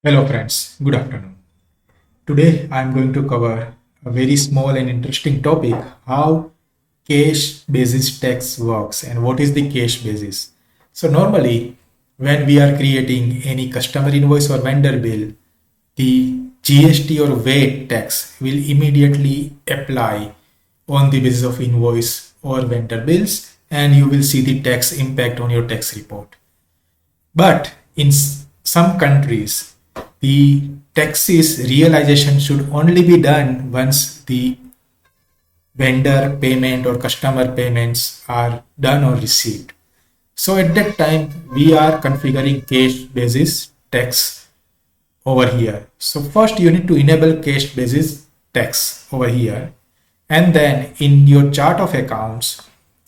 Hello friends, good afternoon. Today I am going to cover a very small and interesting topic, how cash basis tax works and what is the cash basis. So normally when we are creating any customer invoice or vendor bill, the GST or VAT tax will immediately apply on the basis of invoice or vendor bills, and you will see the tax impact on your tax report. But in some countries, the taxes realization should only be done once the vendor payment or customer payments are done or received. So at that time, we are configuring cash basis tax over here. So first you need to enable cash basis tax over here. And then in your chart of accounts,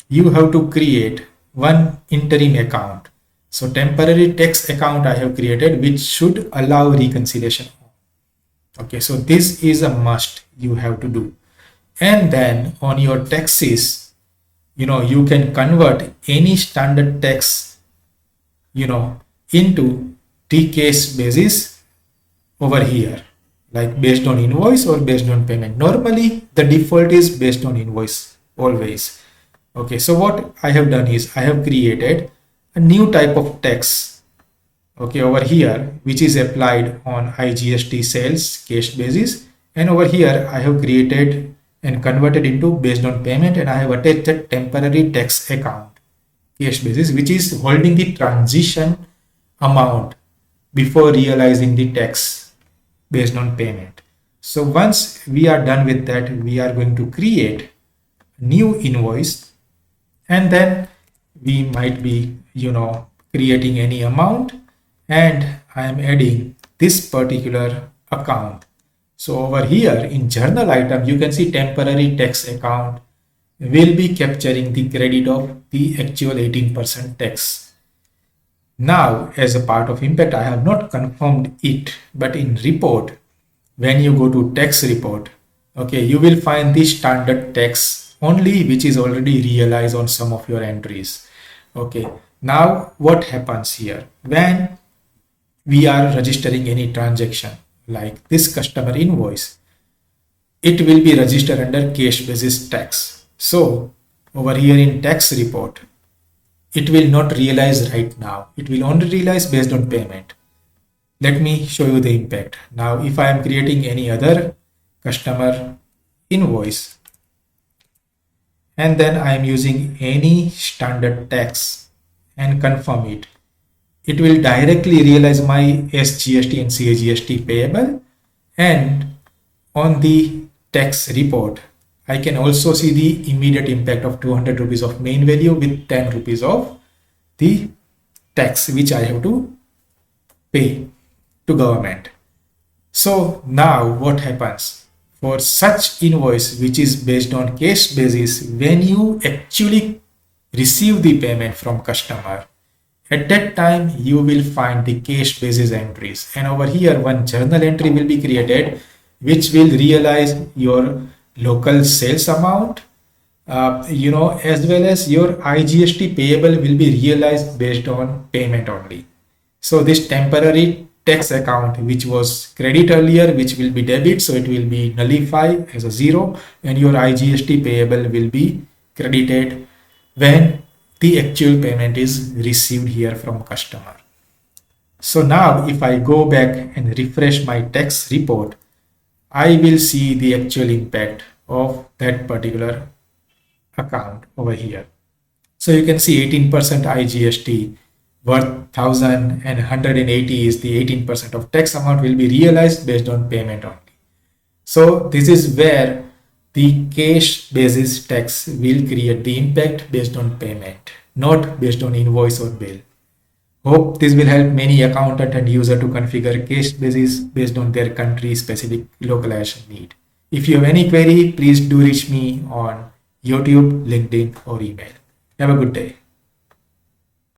you have to create one interim account. So temporary tax account I have created, which should allow reconciliation. Okay, so this is a must you have to do. And then on your taxes, you can convert any standard tax, into the case basis over here, like based on invoice or based on payment. Normally the default is based on invoice always. Okay, so what I have done is I have created a new type of tax, okay, over here, which is applied on IGST sales cash basis. And over here I have created and converted into based on payment, and I have attached a temporary tax account cash basis, which is holding the transition amount before realizing the tax based on payment. So once we are done with that, we are going to create a new invoice, and then we might be creating any amount, and I am adding this particular account. So over here in journal item, you can see temporary tax account will be capturing the credit of the actual 18% tax. Now, as a part of impact, I have not confirmed it, but in report, when you go to tax report, okay, you will find the standard tax only, which is already realized on some of your entries. Okay, now what happens here when we are registering any transaction like this customer invoice? It will be registered under cash basis tax. So over here in tax report, it will not realize right now. It will only realize based on payment. Let me show you the impact. Now, if I am creating any other customer invoice, and then I am using any standard tax and confirm it, it will directly realize my SGST and CAGST payable. And on the tax report, I can also see the immediate impact of 200 rupees of main value with 10 rupees of the tax which I have to pay to government. So now what happens for such invoice which is based on cash basis, when you actually receive the payment from customer, at that time you will find the cash basis entries, and over here one journal entry will be created which will realize your local sales amount, as well as your IGST payable will be realized based on payment only. So this temporary tax account which was credit earlier, which will be debit, so it will be nullified as a zero, and your IGST payable will be credited when the actual payment is received here from customer. So now if I go back and refresh my tax report, I will see the actual impact of that particular account over here. So you can see 18% IGST worth 1000 and 180 is the 18% of tax amount will be realized based on payment only. So this is where the cash basis tax will create the impact based on payment, not based on invoice or bill. Hope this will help many accountant and user to configure cash basis based on their country specific localization need. If you have any query, please do reach me on YouTube, LinkedIn, or email. Have a good day.